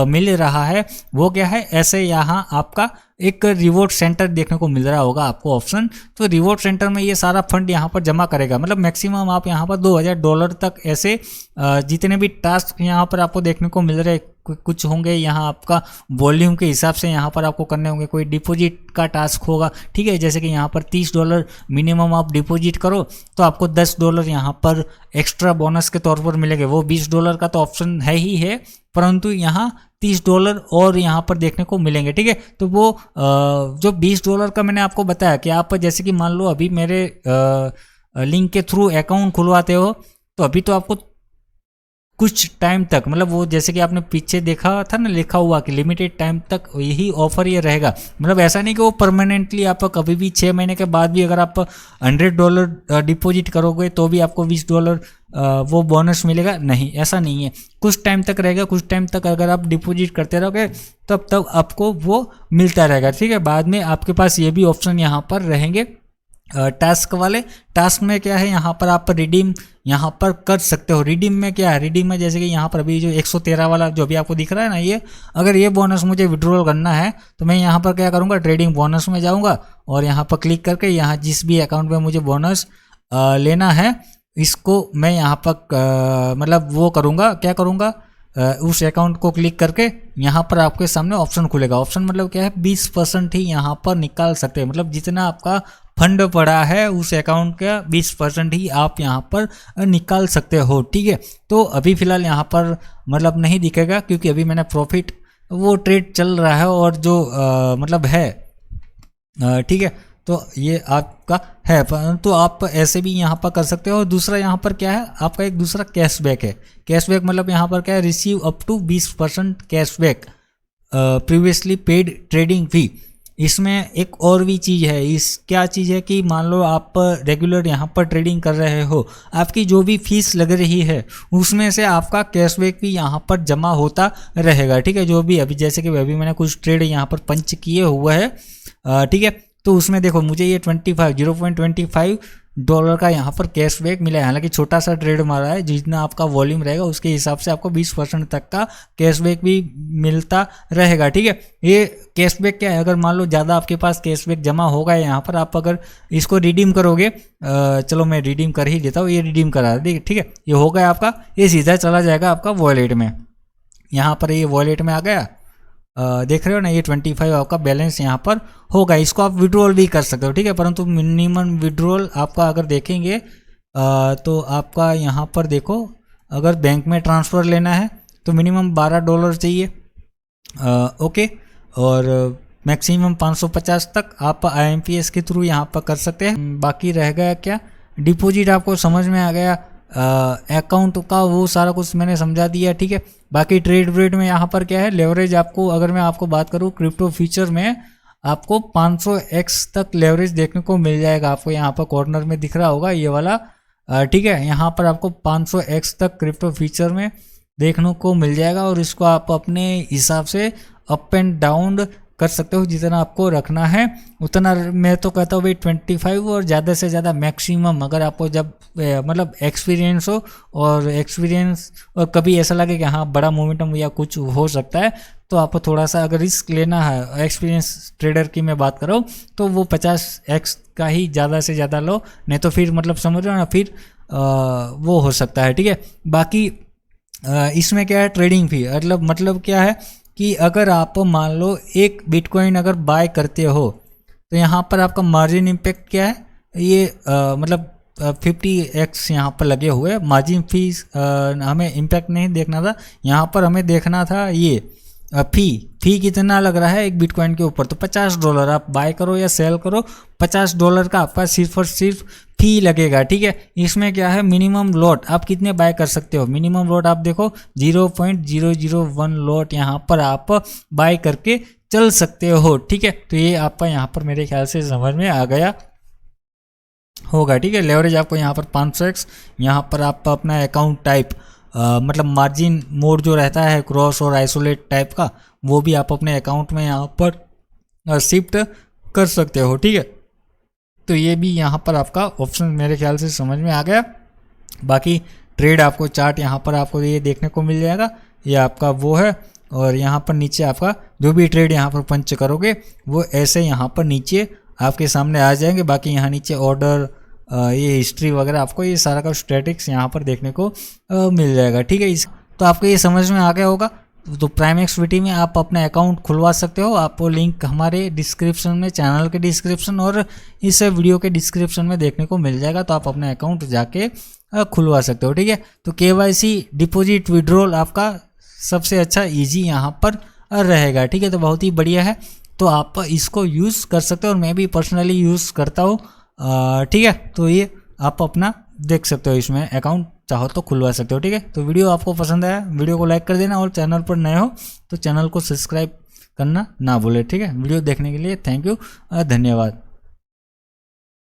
S1: मिल रहा है वो क्या है, ऐसे यहाँ आपका एक रिवॉर्ड सेंटर देखने को मिल रहा होगा आपको ऑप्शन। तो रिवॉर्ड सेंटर में ये सारा फंड यहाँ पर जमा करेगा, मतलब मैक्सिमम आप यहाँ पर $2000 तक ऐसे जितने भी टास्क यहाँ पर आपको देखने को मिल रहे कुछ होंगे, यहाँ आपका वॉल्यूम के हिसाब से यहाँ पर आपको करने होंगे। कोई डिपॉजिट का टास्क होगा, ठीक है, जैसे कि यहाँ पर $30 मिनिमम आप डिपॉजिट करो तो आपको $10 यहाँ पर एक्स्ट्रा बोनस के तौर पर मिलेंगे। वो $20 का तो ऑप्शन है ही है, परंतु यहाँ $30 और यहाँ पर देखने को मिलेंगे, ठीक है। तो वो जो $20 का मैंने आपको बताया कि आप जैसे कि मान लो अभी मेरे लिंक के थ्रू अकाउंट खुलवाते हो तो अभी तो आपको कुछ टाइम तक, मतलब वो जैसे कि आपने पीछे देखा था ना लिखा हुआ कि लिमिटेड टाइम तक यही ऑफर ये रहेगा। मतलब ऐसा नहीं कि वो परमानेंटली आप कभी भी 6 महीने के बाद भी अगर आप $100 डिपॉजिट करोगे तो भी आपको $20 वो बोनस मिलेगा, नहीं, ऐसा नहीं है। कुछ टाइम तक रहेगा, कुछ टाइम तक अगर आप डिपॉजिट करते रहोगे तब आपको वो मिलता रहेगा, ठीक है। बाद में आपके पास ये भी ऑप्शन यहाँ पर रहेंगे टास्क वाले। टास्क में क्या है, यहाँ पर आप रिडीम यहाँ पर कर सकते हो। रिडीम में क्या है, रिडीम में जैसे कि यहाँ पर अभी जो 113 वाला जो भी आपको दिख रहा है ना, ये अगर ये बोनस मुझे विड्रॉल करना है तो मैं यहाँ पर क्या करूँगा, ट्रेडिंग बोनस में जाऊँगा और यहाँ पर क्लिक करके यहाँ जिस भी अकाउंट में मुझे बोनस लेना है इसको मैं यहाँ पर मतलब वो करूँगा, क्या करूँगा, उस अकाउंट को क्लिक करके यहाँ पर आपके सामने ऑप्शन खुलेगा। ऑप्शन मतलब क्या है, 20% ही यहाँ पर निकाल सकते हैं, मतलब जितना आपका फंड पड़ा है उस अकाउंट का 20% ही आप यहाँ पर निकाल सकते हो, ठीक है। तो अभी फ़िलहाल यहाँ पर मतलब नहीं दिखेगा क्योंकि अभी मैंने प्रॉफिट वो ट्रेड चल रहा है और जो मतलब है, ठीक है। तो ये आपका है, परंतु आप ऐसे भी यहाँ पर कर सकते हो। दूसरा यहाँ पर क्या है, आपका एक दूसरा कैशबैक है। कैशबैक मतलब यहाँ पर क्या है, receive up to 20% cashback previously paid trading fee. इसमें एक और भी चीज़ है, इस क्या चीज़ है कि मान लो आप रेगुलर यहाँ पर ट्रेडिंग कर रहे हो, आपकी जो भी फीस लग रही है उसमें से आपका कैशबैक भी यहाँ पर जमा होता रहेगा, ठीक है। जो भी अभी जैसे कि अभी मैंने कुछ ट्रेड यहाँ पर पंच किए हुए हैं, ठीक है। तो उसमें देखो मुझे ये 0.25 डॉलर का यहाँ पर कैशबैक मिला है। हालांकि छोटा सा ट्रेड मारा है, जितना आपका वॉल्यूम रहेगा उसके हिसाब से आपको 20% तक का कैशबैक भी मिलता रहेगा। ठीक है, ये कैशबैक क्या है, अगर मान लो ज़्यादा आपके पास कैशबैक जमा होगा यहाँ पर, आप अगर इसको रिडीम करोगे, चलो मैं रिडीम कर ही देता हूँ, ये रिडीम करा दी, ठीक है, ये हो गया आपका, ये सीधा चला जाएगा आपका वॉलेट में। यहाँ पर ये वॉलेट में आ गया, देख रहे हो ना, ये 25 आपका बैलेंस यहाँ पर होगा। इसको आप विड्रॉल भी कर सकते हो, ठीक है, परंतु मिनिमम विड्रॉल आपका अगर देखेंगे तो आपका यहाँ पर देखो, अगर बैंक में ट्रांसफ़र लेना है तो मिनिमम $12 चाहिए, ओके, और मैक्सिमम 550 तक आप IMPS के थ्रू यहाँ पर कर सकते हैं। बाकी रह गया क्या, डिपॉजिट आपको समझ में आ गया, अकाउंट का वो सारा कुछ मैंने समझा दिया, ठीक है। बाकी ट्रेड व्रेड में यहाँ पर क्या है, लेवरेज आपको, अगर मैं आपको बात करूँ क्रिप्टो फ्यूचर में, आपको 500x तक लेवरेज देखने को मिल जाएगा। आपको यहाँ पर कॉर्नर में दिख रहा होगा ये वाला, ठीक है, यहाँ पर आपको 500x तक क्रिप्टो फ्यूचर में देखने को मिल जाएगा, और इसको आप अपने हिसाब से अप एंड डाउन कर सकते हो, जितना आपको रखना है उतना। मैं तो कहता हूँ भाई 25 और ज़्यादा से ज़्यादा मैक्सिमम, अगर आपको जब मतलब एक्सपीरियंस हो, और कभी ऐसा लगे कि हाँ बड़ा मोमेंटम या कुछ हो सकता है, तो आपको थोड़ा सा अगर रिस्क लेना है, एक्सपीरियंस ट्रेडर की मैं बात कर रहा हूँ, तो वो 50x का ही ज़्यादा से ज़्यादा लो, नहीं तो फिर मतलब समझ रहे हो ना, फिर वो हो सकता है, ठीक है। बाकी इसमें क्या है, ट्रेडिंग फी, मतलब क्या है कि अगर आप मान लो एक बिटकॉइन अगर बाय करते हो, तो यहाँ पर आपका मार्जिन इम्पैक्ट क्या है, ये मतलब 50x यहाँ पर लगे हुए मार्जिन फीस, हमें इम्पैक्ट नहीं देखना था, यहाँ पर हमें देखना था ये फी कितना लग रहा है एक बिटकॉइन के ऊपर। तो $50 आप बाय करो या सेल करो, $50 का आपका सिर्फ और सिर्फ फी लगेगा, ठीक है। इसमें क्या है, मिनिमम लॉट आप कितने बाय कर सकते हो, मिनिमम लॉट आप देखो 0.001 लॉट यहाँ पर आप बाय करके चल सकते हो, ठीक है। तो ये आपका यहाँ पर मेरे ख्याल से समझ में आ गया होगा, ठीक है। लेवरेज आपको यहाँ पर 500x, यहाँ पर आप अपना अकाउंट टाइप, मतलब मार्जिन मोड जो रहता है क्रॉस और आइसोलेट टाइप का, वो भी आप अपने अकाउंट में यहाँ पर शिफ्ट कर सकते हो, ठीक है। तो ये भी यहाँ पर आपका ऑप्शन मेरे ख्याल से समझ में आ गया। बाकी ट्रेड आपको चार्ट यहाँ पर आपको ये देखने को मिल जाएगा, ये आपका वो है, और यहाँ पर नीचे आपका जो भी ट्रेड यहाँ पर पंच करोगे वो ऐसे यहाँ पर नीचे आपके सामने आ जाएंगे। बाकी यहाँ नीचे ऑर्डर, ये हिस्ट्री वगैरह, आपको ये सारा का स्टैटिक्स यहाँ पर देखने को मिल जाएगा, ठीक है। तो आपको ये समझ में आ गया होगा। तो प्राइमएक्सवीटी में आप अपना अकाउंट खुलवा सकते हो, आपको लिंक हमारे डिस्क्रिप्शन में, चैनल के डिस्क्रिप्शन और इस वीडियो के डिस्क्रिप्शन में देखने को मिल जाएगा। तो आप अपने अकाउंट जाके खुलवा सकते हो, ठीक है। तो KYC डिपॉजिट विड्रॉल आपका सबसे अच्छा ईजी यहाँ पर रहेगा, ठीक है। तो बहुत ही बढ़िया है, तो आप इसको यूज़ कर सकते हो, और मैं भी पर्सनली यूज़ करता हूँ, ठीक है। तो ये आप अपना देख सकते हो, इसमें अकाउंट चाहो तो खुलवा सकते हो, ठीक है। तो वीडियो आपको पसंद आया, वीडियो को लाइक कर देना, और चैनल पर नए हो तो चैनल को सब्सक्राइब करना ना भूले, ठीक है। वीडियो देखने के लिए थैंक यू, धन्यवाद।